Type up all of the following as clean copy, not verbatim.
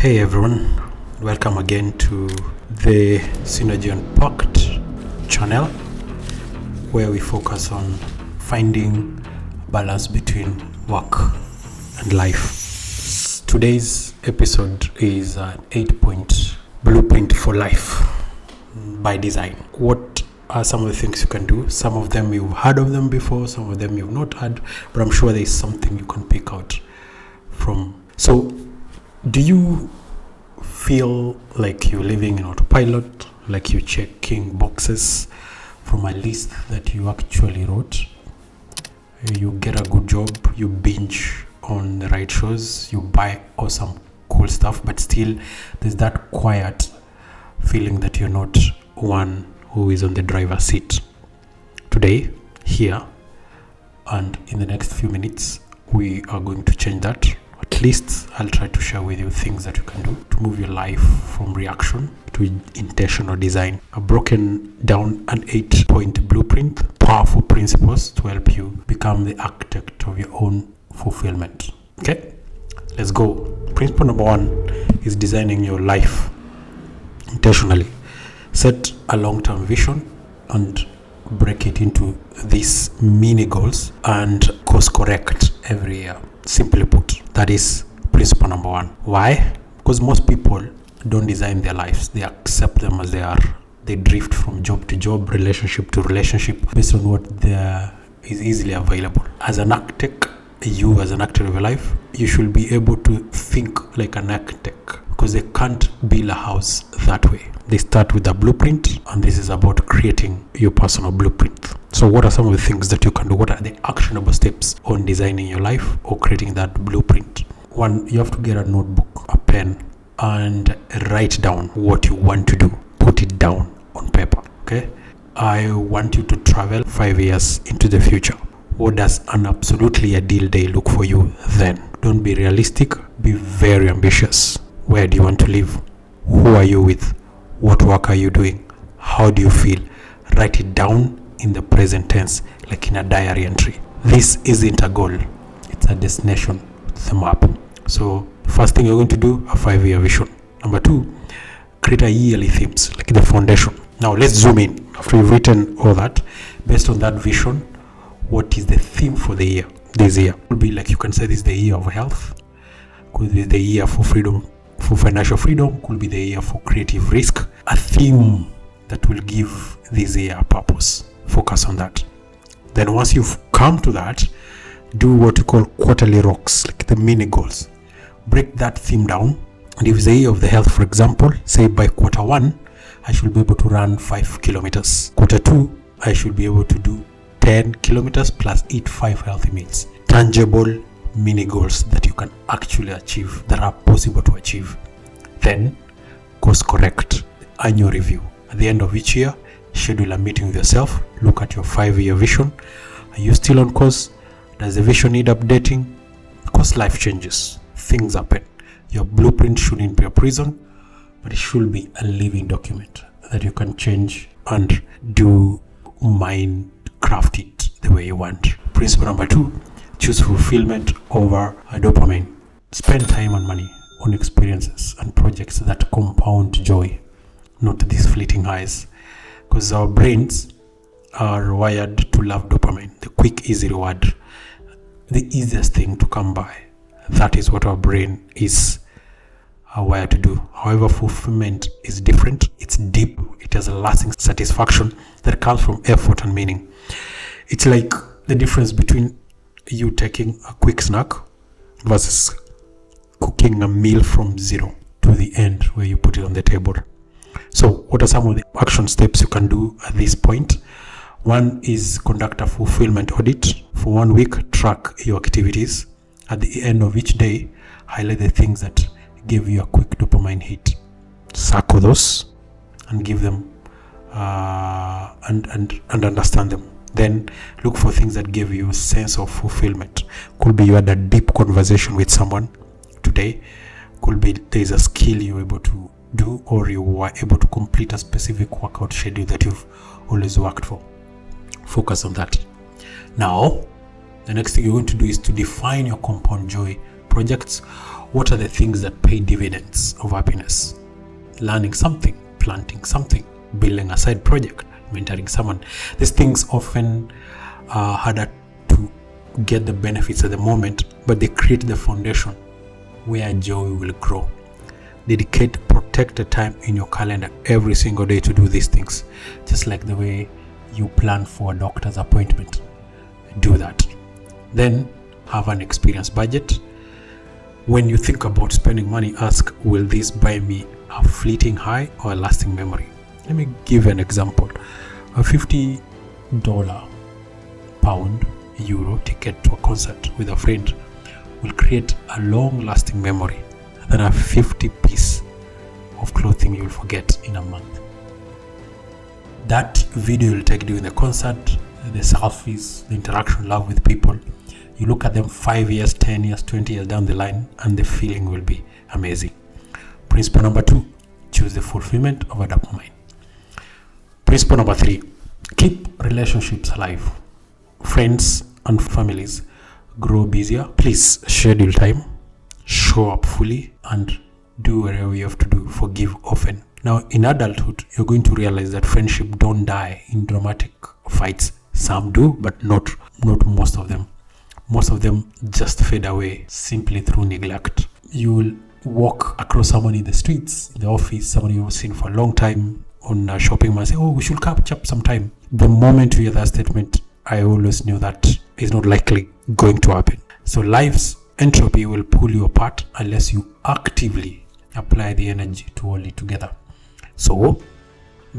Hey everyone, welcome again to the Synergy Unpacked channel, where we focus on finding balance between work and life. Today's episode is an 8-point blueprint for life by design. What are some of the things you can do? Some of them you've heard of them before, some of them you've not heard, but I'm sure there is something you can pick out from. So, do you feel like you're living in autopilot, like you're checking boxes from a list that you actually wrote? You get a good job, you binge on the right shows, you buy awesome cool stuff, but still there's that quiet feeling that you're not one who is on the driver's seat. Today, here, and in the next few minutes, we are going to change that. At least I'll try to share with you things that you can do to move your life from reaction to intentional design. I've broken down an 8-point blueprint, powerful principles to help you become the architect of your own fulfillment. Okay, let's go. Principle number 1 is designing your life intentionally. Set a long-term vision and break it into these mini goals and course correct every year. Simply put, that is principle number 1. Why? Because most people don't design their lives. They accept them as they are. They drift from job to job, relationship to relationship, based on what is easily available. As an architect, you as an architect of your life, you should be able to think like an architect, because they can't build a house that way. They start with a blueprint, and this is about creating your personal blueprint. So what are some of the things that you can do? What are the actionable steps on designing your life or creating that blueprint? 1, you have to get a notebook, a pen, and write down what you want to do. Put it down on paper, okay? I want you to travel 5 years into the future. What does an absolutely ideal day look for you then? Don't be realistic, be very ambitious. Where do you want to live? Who are you with? What work are you doing? How do you feel? Write it down in the present tense, like in a diary entry. This isn't a goal, it's a destination, it's a map. So first thing you're going to do, a 5-year vision. Number 2, create a yearly themes, like the foundation. Now let's zoom in. After you've written all that, based on that vision, what is the theme for the year? This year will be, like, you can say this is the year of health, could be the year for freedom, for financial freedom, could be the year for creative risk. A theme that will give this year a purpose. Focus on that. Then once you've come to that, do what you call quarterly rocks, like the mini goals. Break that theme down. And if it's the year of the health, for example, say by quarter 1, I should be able to run 5 kilometers. Quarter 2, I should be able to do 10 kilometers plus eat 5 healthy meals. Tangible mini goals that you can actually achieve, that are possible to achieve. Then course correct, annual review. At the end of each year, schedule a meeting with yourself. Look at your 5-year vision. Are you still on course? Does the vision need updating? Because life changes, things happen. Your blueprint shouldn't be a prison, but it should be a living document that you can change and craft it the way you want. Principle number 2, choose fulfillment over dopamine. Spend time and money on experiences and projects that compound joy, not these fleeting highs. Because our brains are wired to love dopamine, the quick, easy reward, the easiest thing to come by. That is what our brain is wired to do. However, fulfillment is different. It's deep. It has a lasting satisfaction that comes from effort and meaning. It's like the difference between you taking a quick snack versus cooking a meal from zero to the end where you put it on the table. So what are some of the action steps you can do at this point? 1 is conduct a fulfillment audit. For 1 week, track your activities. At the end of each day, highlight the things that give you a quick dopamine hit. Circle those and give them and understand them. Then look for things that give you a sense of fulfillment. Could be you had a deep conversation with someone today. Could be there is a skill you were able to do, or you were able to complete a specific workout schedule that you've always worked for. Focus on that. Now, the next thing you're going to do is to define your compound joy projects, what are the things that pay dividends of happiness? Learning something, planting something, building a side project, mentoring someone. These things often are harder to get the benefits at the moment, but they create the foundation where joy will grow. Dedicate protected time in your calendar every single day to do these things, just like the way you plan for a doctor's appointment. Do that. Then have an experience budget. When you think about spending money, ask, will this buy me a fleeting high or a lasting memory? Let me give an example. A $50, pound, euro ticket to a concert with a friend will create a long-lasting memory than a 50 piece of clothing you will forget in a month. That video will take during the concert, the selfies, the interaction, love with people. You look at them 5 years, 10 years, 20 years down the line, and the feeling will be amazing. Principle number 2, choose the fulfillment over dopamine. Principle number 3, keep relationships alive. Friends and families grow busier. Please schedule time, show up fully, and do whatever you have to do. Forgive often. Now, in adulthood, you're going to realize that friendship don't die in dramatic fights. Some do, but not most of them. Most of them just fade away simply through neglect. You will walk across someone in the streets, in the office, someone you've seen for a long time on a shopping mall, say, oh, we should catch up sometime. The moment you hear that statement, I always knew that is not likely going to happen. So life's entropy will pull you apart unless you actively apply the energy to hold it together. So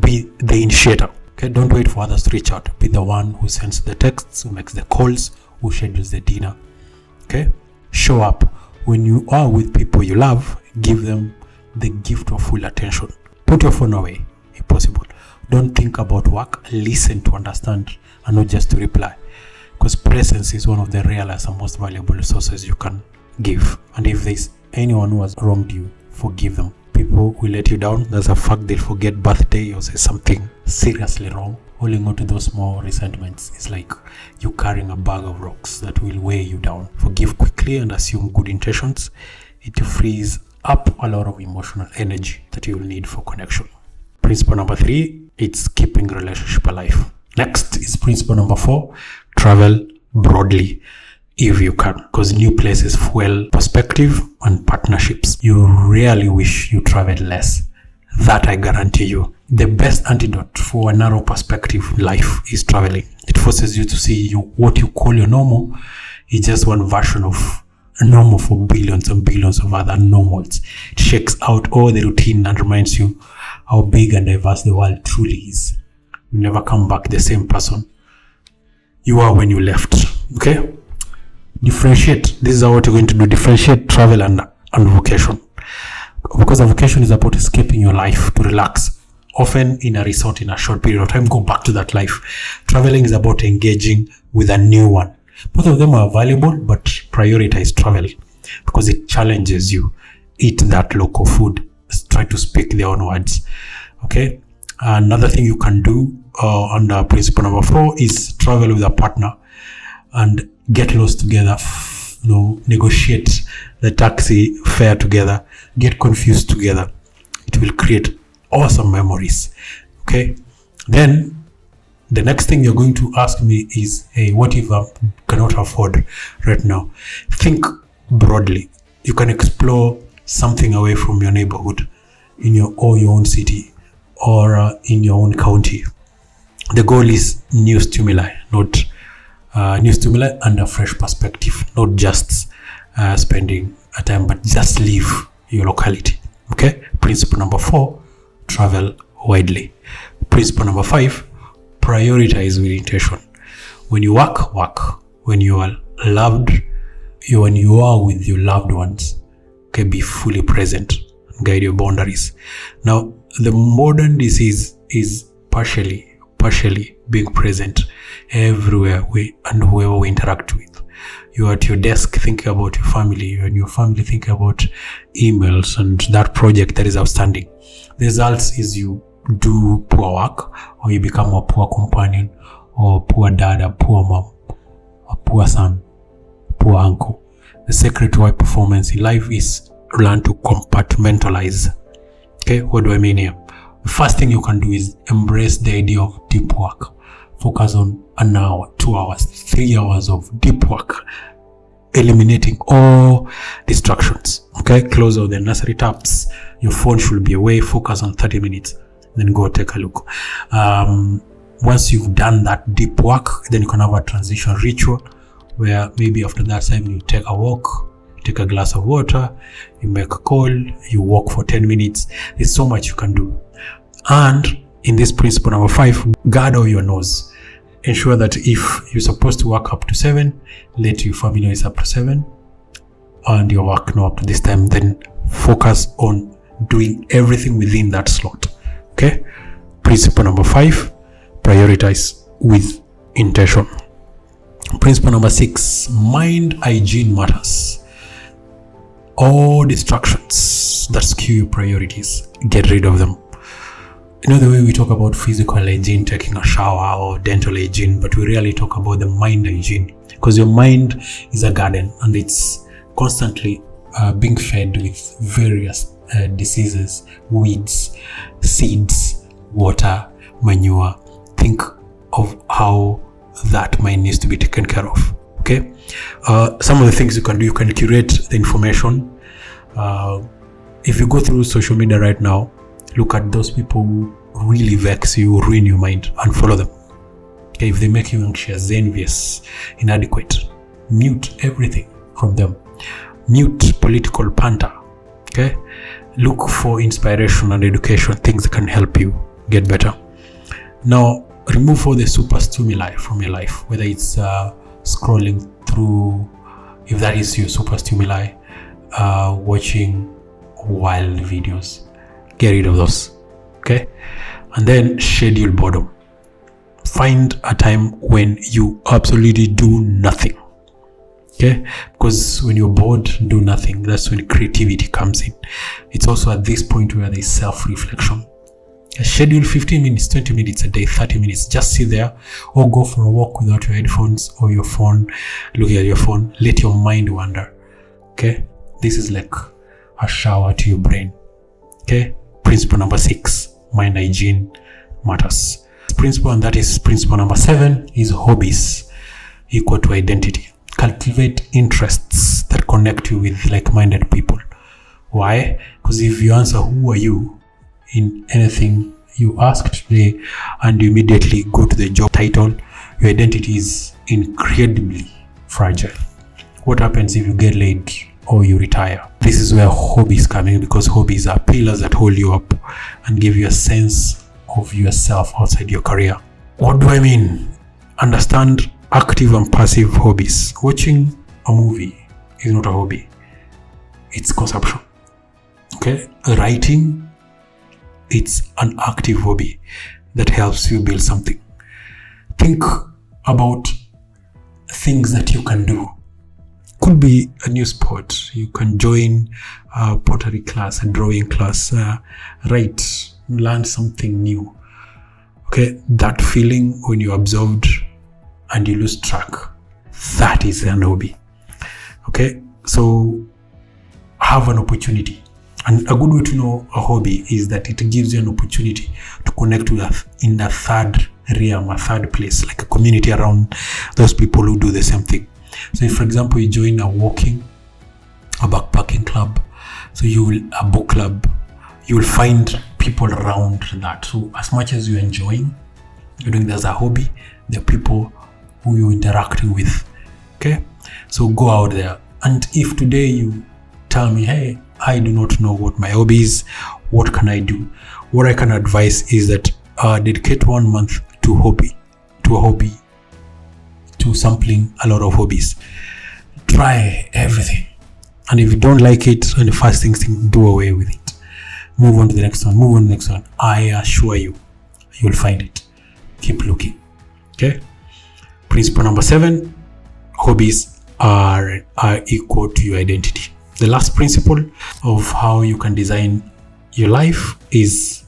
be the initiator. Okay, don't wait for others to reach out. Be the one who sends the texts, who makes the calls, who schedules the dinner. Okay, show up. When you are with people you love, give them the gift of full attention. Put your phone away if possible. Don't think about work. Listen to understand and not just to reply, because presence is one of the rarest and most valuable resources you can give. And if there's anyone who has wronged you, forgive them. People will let you down. There's a fact they'll forget birthday or say something seriously wrong. Holding on to those small resentments is like you carrying a bag of rocks that will weigh you down. Forgive quickly and assume good intentions. It frees up a lot of emotional energy that you will need for connection. Principle number 3, it's keeping relationship alive. Next is principle number 4, travel broadly if you can, because new places fuel perspective and partnerships. You really wish you traveled less. That I guarantee you. The best antidote for a narrow perspective in life is traveling. It forces you to see what you call your normal is just one version of a normal for billions and billions of other normals. It shakes out all the routine and reminds you how big and diverse the world truly is. You never come back the same person you are when you left. Okay? Differentiate. This is what you're going to do. Differentiate travel and vocation. Because a vocation is about escaping your life to relax, often in a resort in a short period of time, go back to that life. Traveling is about engaging with a new one. Both of them are valuable, but prioritize travel because it challenges you. Eat that local food. Try to speak their own words. Okay. Another thing you can do under principle number 4 is travel with a partner and get lost together. Negotiate the taxi fare together, get confused together. It will create awesome memories. Okay, then the next thing you're going to ask me is, hey, what if I cannot afford right now? Think broadly. You can explore something away from your neighborhood in your own city or in your own county. The goal is new stimuli, not new stimuli and a fresh perspective, not just spending a time, but just leave your locality. Okay. Principle number 4, travel widely. Principle number 5, prioritize with intention. When you work. When you are loved, when you are with your loved ones, okay, be fully present and guide your boundaries. Now, the modern disease is partially being present everywhere and whoever we interact with. You're at your desk thinking about your family, and your family thinking about emails and that project that is outstanding. The results is you do poor work, or you become a poor companion, or poor dad, a poor mom, a poor son, poor uncle. the secret to high performance in life is learn to compartmentalize. Okay, what do I mean here? The first thing you can do is embrace the idea of deep work. Focus on an hour, 2 hours, 3 hours of deep work, eliminating all distractions. Okay, close all the necessary tabs. Your phone should be away. Focus on 30 minutes, then go take a look. Once you've done that deep work, then you can have a transition ritual where maybe after that time you take a walk, take a glass of water, you make a call, you walk for 10 minutes. There's so much you can do. And in this principle number 5, guard all your nose. Ensure that if you're supposed to work up to 7, let your family know it's up to 7, and your work now up to this time, then focus on doing everything within that slot. Okay? Principle number 5, prioritize with intention. Principle number 6, mind hygiene matters. All distractions that skew your priorities, get rid of them. You know the way we talk about physical hygiene, taking a shower, or dental hygiene, but we rarely talk about the mind hygiene, because your mind is a garden and it's constantly being fed with various diseases, weeds, seeds, water, manure. Think of how that mind needs to be taken care of. Okay, some of the things you can do, you can curate the information. If you go through social media right now, look at those people who really vex you, ruin your mind, and follow them. Okay, if they make you anxious, envious, inadequate, mute everything from them. Mute political banter. Okay, look for inspiration and education, things that can help you get better. Now, remove all the superstimuli from your life, whether it's scrolling through, if that is your superstimuli, watching wild videos. Get rid of those. Okay, and then schedule boredom. Find a time when you absolutely do nothing. Okay, because when you're bored, do nothing, that's when creativity comes in. It's also at this point where there's self-reflection. Schedule 15 minutes, 20 minutes a day, 30 minutes. Just sit there or go for a walk without your headphones or your phone, looking at your phone. Let your mind wander. Okay, this is like a shower to your brain. Okay, principle number 6, mind hygiene matters. Principle, and that is principle number 7, is hobbies equal to identity. Cultivate interests that connect you with like-minded people. Why? Because if you answer who are you in anything you asked today and you immediately go to the job title, your identity is incredibly fragile. What happens if you get laid or you retire? This is where hobbies come in, because hobbies are pillars that hold you up and give you a sense of yourself outside your career. What do I mean? Understand active and passive hobbies. Watching a movie is not a hobby, it's consumption. Okay, writing, it's an active hobby that helps you build something. Think about things that you can do. Could be a new sport. You can join a pottery class, a drawing class, write, learn something new. Okay, that feeling when you're absorbed and you lose track, that is an hobby. Okay, so have an opportunity. And a good way to know a hobby is that it gives you an opportunity to connect with in a third realm, a third place, like a community around those people who do the same thing. So if, for example, you join a walking, a backpacking club, a book club, you will find people around that. So as much as you're enjoying, you're doing this as a hobby, there are people who you're interacting with. Okay, so go out there. And if today you tell me, hey, I do not know what my hobby is, what can I do? What I can advise is that dedicate 1 month to a hobby, to sampling a lot of hobbies. Try everything. And if you don't like it, and the first thing, do away with it. Move on to the next one. I assure you, you'll find it. Keep looking. Okay? Principle number 7, hobbies are equal to your identity. The last principle of how you can design your life is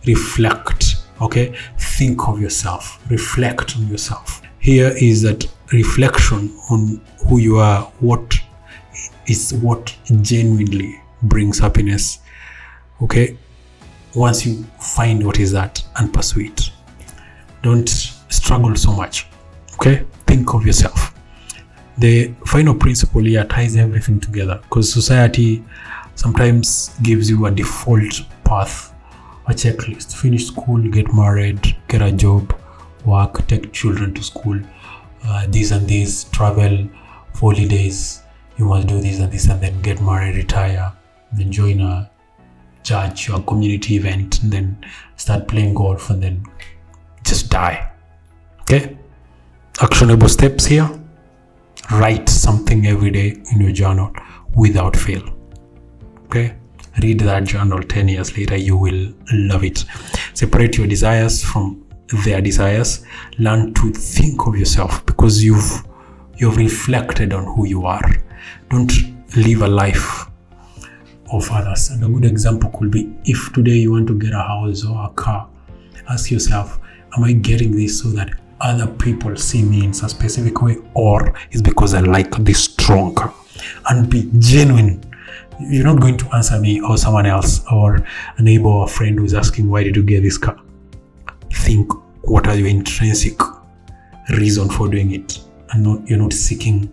reflect. Okay? Think of yourself. Reflect on yourself. Here is that reflection on who you are, what is what genuinely brings happiness. Okay, once you find what is that and pursue it, don't struggle so much. Okay, think of yourself. The final principle here ties everything together, because society sometimes gives you a default path, a checklist: finish school, get married, get a job, work, take children to school, this and this, travel for holidays, you must do this and this, and then get married, retire, then join a church or community event, and then start playing golf, and then just die. Okay, actionable steps here: write something every day in your journal without fail. Okay, read that journal 10 years later, you will love it. Separate your desires from their desires. Learn to think of yourself, because you've reflected on who you are. Don't live a life of others. And a good example could be, if today you want to get a house or a car, ask yourself, am I getting this so that other people see me in a specific way, or is because I like this strong car? And be genuine. You're not going to answer me or someone else or a neighbor or a friend who's asking, why did you get this car? Think, what are your intrinsic reason for doing it? And you're not seeking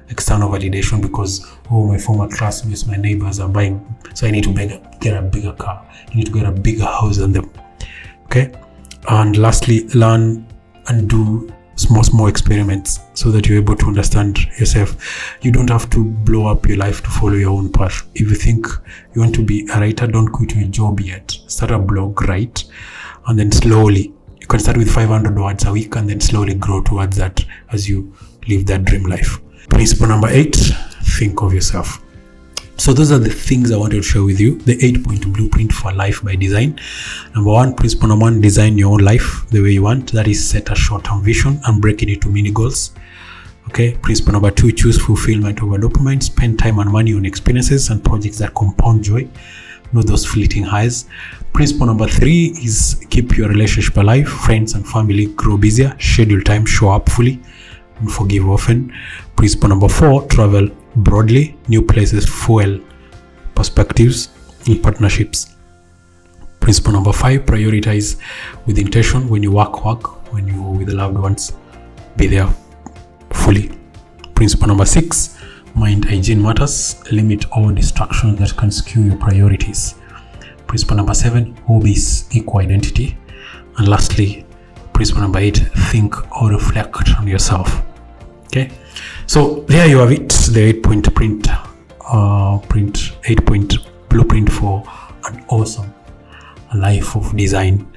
external validation because, oh, my former classmates, my neighbors are buying, so I need to get a bigger car. You need to get a bigger house than them. Okay? And lastly, learn and do small experiments so that you're able to understand yourself. You don't have to blow up your life to follow your own path. If you think you want to be a writer, don't quit your job yet. Start a blog, write, and then slowly, you can start with 500 words a week and then slowly grow towards that as you live that dream life. Principle number 8, think of yourself. So those are the things I wanted to share with you. The 8-point blueprint for life by design. Number 1, principle number 1, design your own life the way you want. That is, set a short-term vision and break it into mini goals. Okay. Principle number 2, choose fulfillment over dopamine. Spend time and money on experiences and projects that compound joy, not those fleeting highs. Principle number 3 is keep your relationship alive. Friends and family grow busier. Schedule time, show up fully, and forgive often. Principle number 4, travel broadly. New places fuel perspectives in partnerships. Principle number 5, prioritize with intention. When you work, when you're with the loved ones, be there fully. Principle number 6, mind hygiene matters. Limit all distractions that can skew your priorities. Principle number 7, hobbies equal identity. And lastly, principle number 8, think or reflect on yourself. Okay, so there you have it, the 8-point 8-point blueprint for an awesome life of design.